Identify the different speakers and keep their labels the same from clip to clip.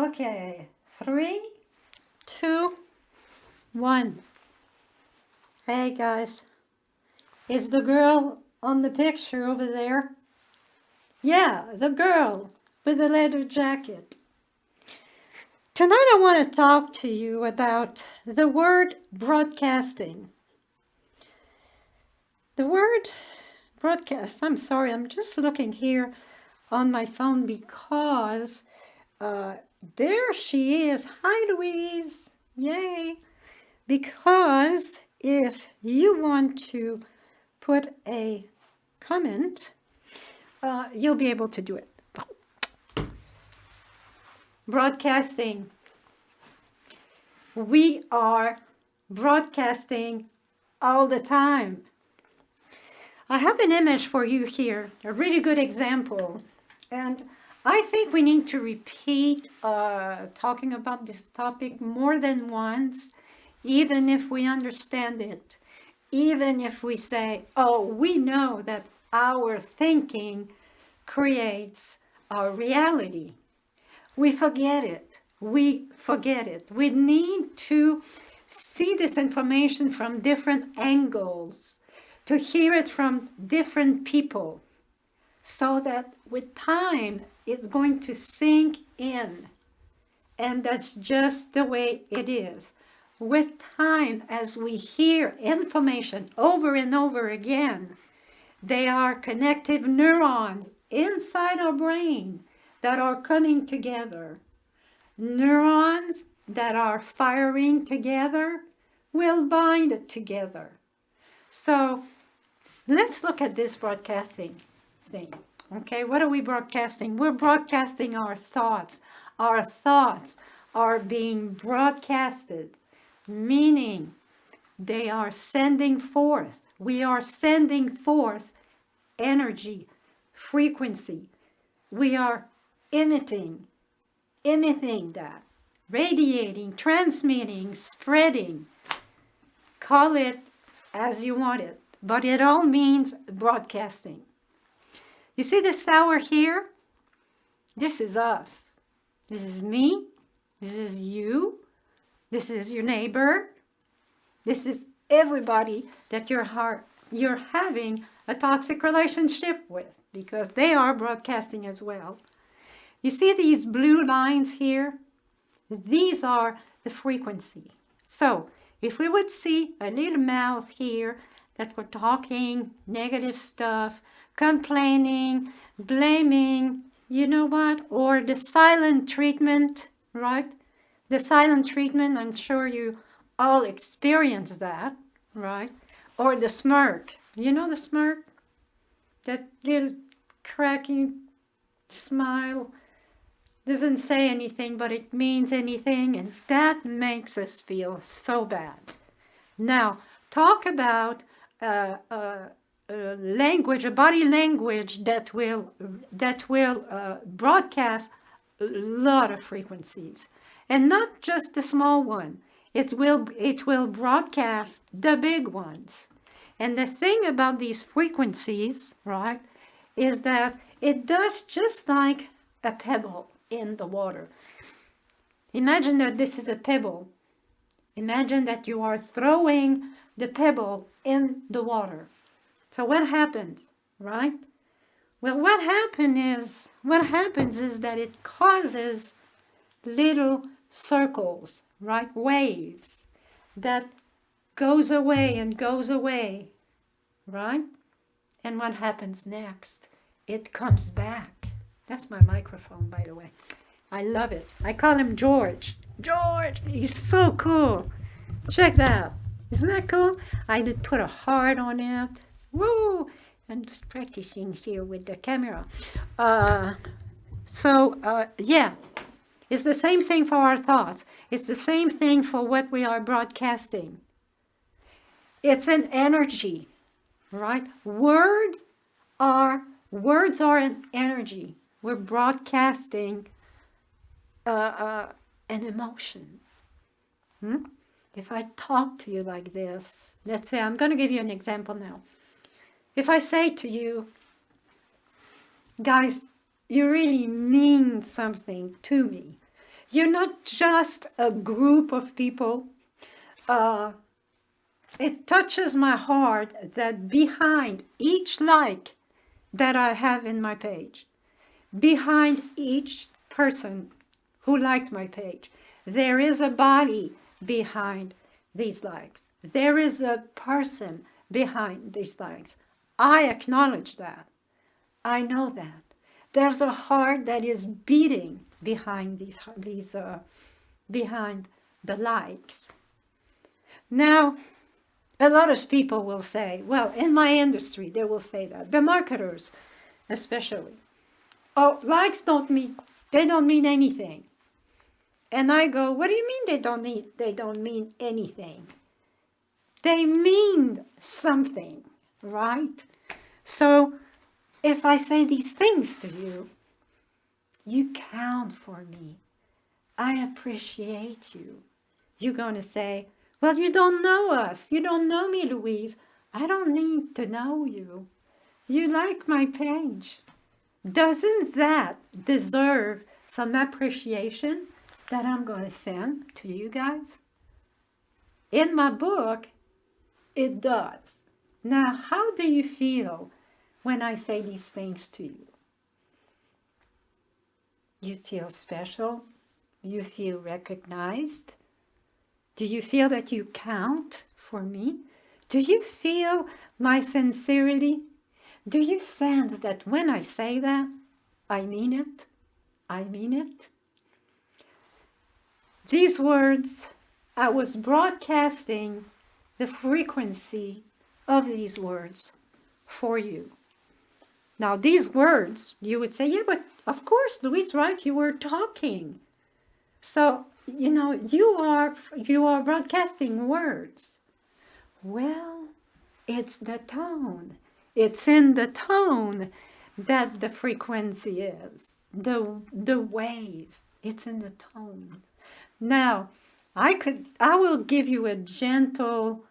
Speaker 1: Okay, 3, 2, 1. Hey guys, is the girl on the picture over there? Yeah, the girl with the leather jacket. Tonight I want to talk to you about the word broadcasting. The word broadcast, I'm sorry, I'm just looking here on my phone because there she is. Hi, Louise. Yay. Because if you want to put a comment, you'll be able to do it. Broadcasting. We are broadcasting all the time. I have an image for you here, a really good example. And I think we need to repeat talking about this topic more than once, even if we understand it, even if we say, oh, we know that our thinking creates our reality. We forget it. We forget it. We need to see this information from different angles, to hear it from different people, so that with time it's going to sink in. And that's just the way it is. With time, as we hear information over and over again, they are connective neurons inside our brain that are coming together. Neurons that are firing together will bind together. So let's look at this broadcasting thing. Okay, what are we broadcasting? We're broadcasting our thoughts. Our thoughts are being broadcasted, meaning they are sending forth. We are sending forth energy, frequency. We are emitting that, radiating, transmitting, spreading. Call it as you want it, but it all means broadcasting. You see this tower here? This is us. This is me. This is you. This is your neighbor. This is everybody that you're having a toxic relationship with, because they are broadcasting as well. You see these blue lines here? These are the frequency. So if we would see a little mouth here that we're talking negative stuff, complaining, blaming, you know what? Or the silent treatment, right? The silent treatment, I'm sure you all experience that, right? Or the smirk. You know the smirk? That little cracking smile. Doesn't say anything, but it means anything, and that makes us feel so bad. Now, talk about language, a body language that will broadcast a lot of frequencies, and not just the small one. It will broadcast the big ones. And the thing about these frequencies, right, is that it does just like a pebble in the water. Imagine that this is a pebble. Imagine that you are throwing the pebble in the water. So what happens, right? Well, what happens is that it causes little circles, right? Waves that goes away and goes away, right? And what happens next? It comes back. That's my microphone, by the way. I love it. I call him George. George, he's so cool. Check that out. Isn't that cool? I did put a heart on it. Woo! I'm just practicing here with the camera. Yeah. It's the same thing for our thoughts. It's the same thing for what we are broadcasting. It's an energy, right? Words are an energy. We're broadcasting an emotion. If I talk to you like this, let's say, I'm going to give you an example now. If I say to you, guys, you really mean something to me. You're not just a group of people. It touches my heart that behind each like that I have in my page, behind each person who liked my page, there is a body behind these likes. There is a person behind these likes. I acknowledge that. I know that. There's a heart that is beating behind behind the likes. Now, a lot of people will say, well, in my industry, they will say that, the marketers especially, oh, likes don't mean anything. And I go, what do you mean they don't mean anything? They mean something, right? So if I say these things to you, you count for me. I appreciate you. You're going to say, well, you don't know us. You don't know me, Louise. I don't need to know you. You like my page. Doesn't that deserve some appreciation that I'm going to send to you guys? In my book, it does. Now, how do you feel when I say these things to you? You feel special? You feel recognized? Do you feel that you count for me? Do you feel my sincerity? Do you sense that when I say that, I mean it? I mean it? These words, I was broadcasting the frequency of these words for you. Now, these words, you would say, yeah, but of course, Louise, right? You were talking. So, you are broadcasting words. Well, it's the tone. It's in the tone that the frequency is. The wave. It's in the tone. Now, I will give you a gentle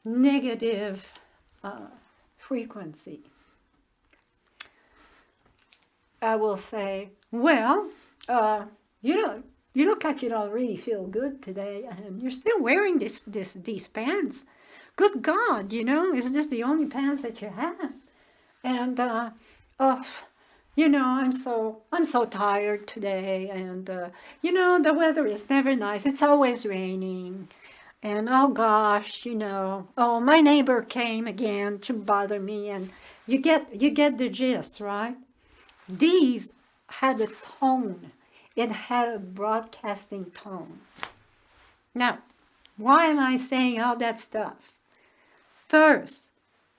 Speaker 1: negative frequency. I will say, well, you look like you don't really feel good today, and you're still wearing these pants. Good God, is this the only pants that you have? And I'm so tired today, and the weather is never nice. It's always raining, and oh gosh, oh, my neighbor came again to bother me, and you get the gist, right? These had a tone. It had a broadcasting tone. Now, why am I saying all that stuff? First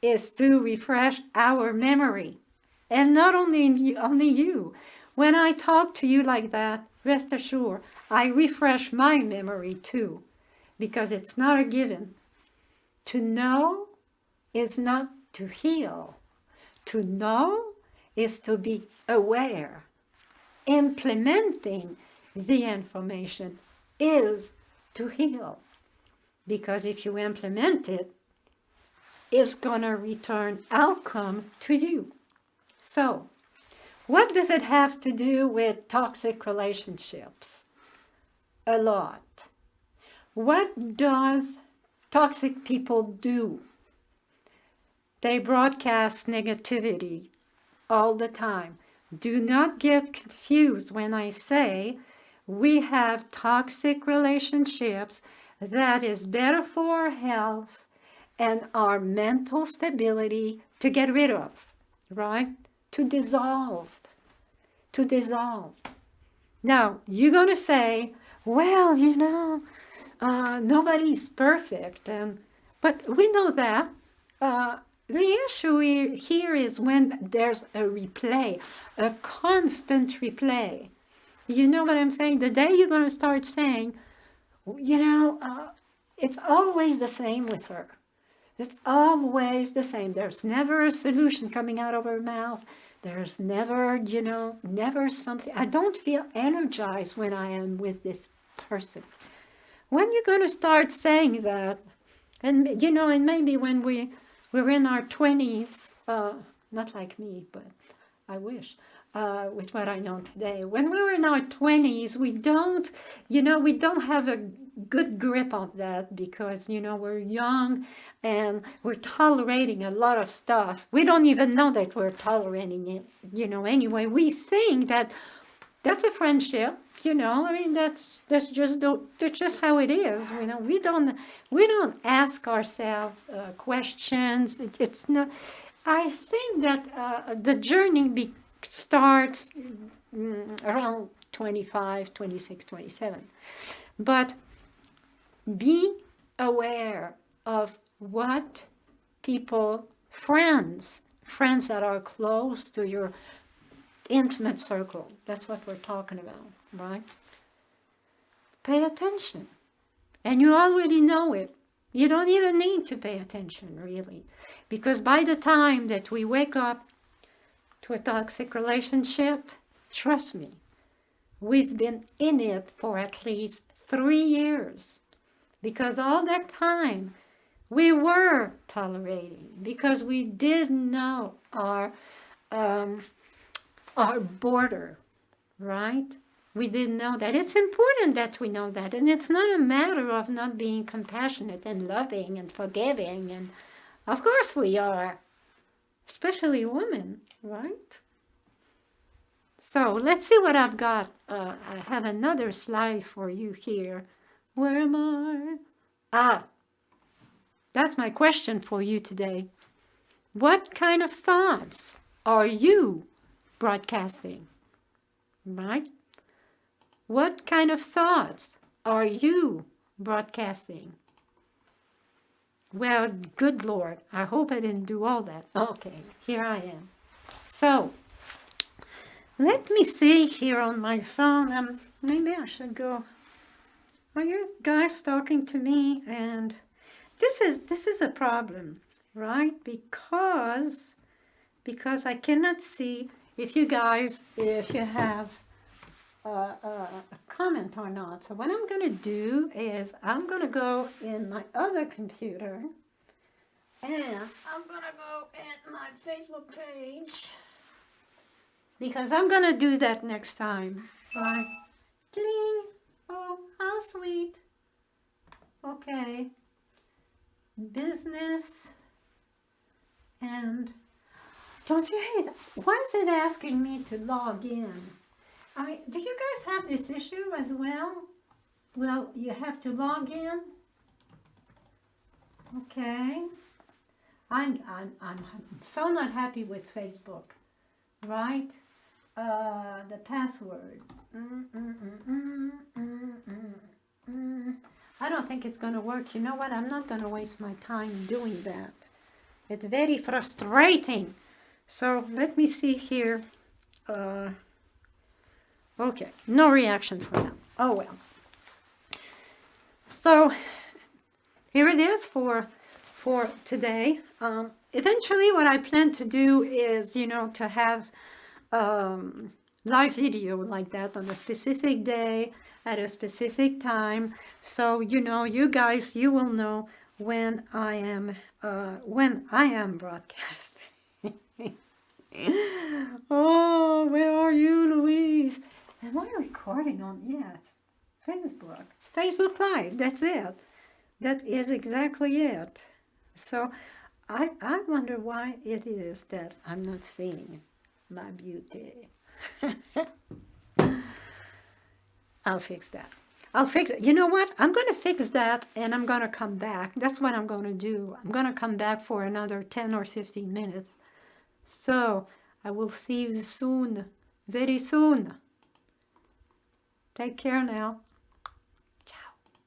Speaker 1: is to refresh our memory. And not only you. When I talk to you like that, rest assured, I refresh my memory too. Because it's not a given. To know is not to heal. To know is to be aware. Implementing the information is to heal. Because if you implement it, it's going to return outcome to you. So, what does it have to do with toxic relationships? A lot. What does toxic people do? They broadcast negativity all the time. Do not get confused when I say we have toxic relationships that is better for our health and our mental stability to get rid of, right? To dissolve. Now, you're going to say, well, nobody's perfect. But we know that. The issue here is when there's a replay, a constant replay. You know what I'm saying? The day you're going to start saying, it's always the same with her. It's always the same. There's never a solution coming out of her mouth. There's never, never something. I don't feel energized when I am with this person. When you're going to start saying that, and maybe when we're in our 20s, not like me, but I wish. with what I know today. When we were in our 20s, we don't have a good grip on that because, we're young and we're tolerating a lot of stuff. We don't even know that we're tolerating it, anyway. We think that that's a friendship, I mean, that's just how it is, we don't ask ourselves questions. It's not, I think that the journey starts around 25, 26, 27. But be aware of what people, friends that are close to your intimate circle, that's what we're talking about, right? Pay attention. And you already know it. You don't even need to pay attention, really. Because by the time that we wake up to a toxic relationship, trust me, we've been in it for at least 3 years. Because all that time we were tolerating, because we didn't know our border, right? We didn't know that. It's important that we know that. And it's not a matter of not being compassionate and loving and forgiving. And of course we are, especially women, right? So let's see what I've got. I have another slide for you here. Where am I? That's my question for you today. What kind of thoughts are you broadcasting, right? What kind of thoughts are you broadcasting? Well, good Lord, I hope I didn't do all that. Okay, here I am. So, let me see here on my phone. Maybe I should go. Are you guys talking to me? And this is a problem, right? Because I cannot see if you have a comment or not. So what I'm going to do is I'm going to go in my other computer and I'm going to go in my Facebook page because I'm going to do that next time. Right? Cling. Oh, how sweet. Okay. Business. And don't you hate it? Why is it asking me to log in? I mean, do you guys have this issue as well? Well, you have to log in. Okay. I'm so not happy with Facebook, right? The password. I don't think it's going to work. You know what? I'm not going to waste my time doing that. It's very frustrating. So let me see here. Okay, no reaction for now. Oh well. So here it is for today. Eventually what I plan to do is, to have live video like that on a specific day at a specific time. So, you guys, you will know when I am broadcasting. Oh, where are you, Louise? Am I recording on? Yes, Facebook. It's Facebook Live. That's it. That is exactly it. So I wonder why it is that I'm not seeing my beauty. I'll fix that. I'll fix it. You know what? I'm going to fix that and I'm going to come back. That's what I'm going to do. I'm going to come back for another 10 or 15 minutes. So I will see you soon, very soon. Take care now.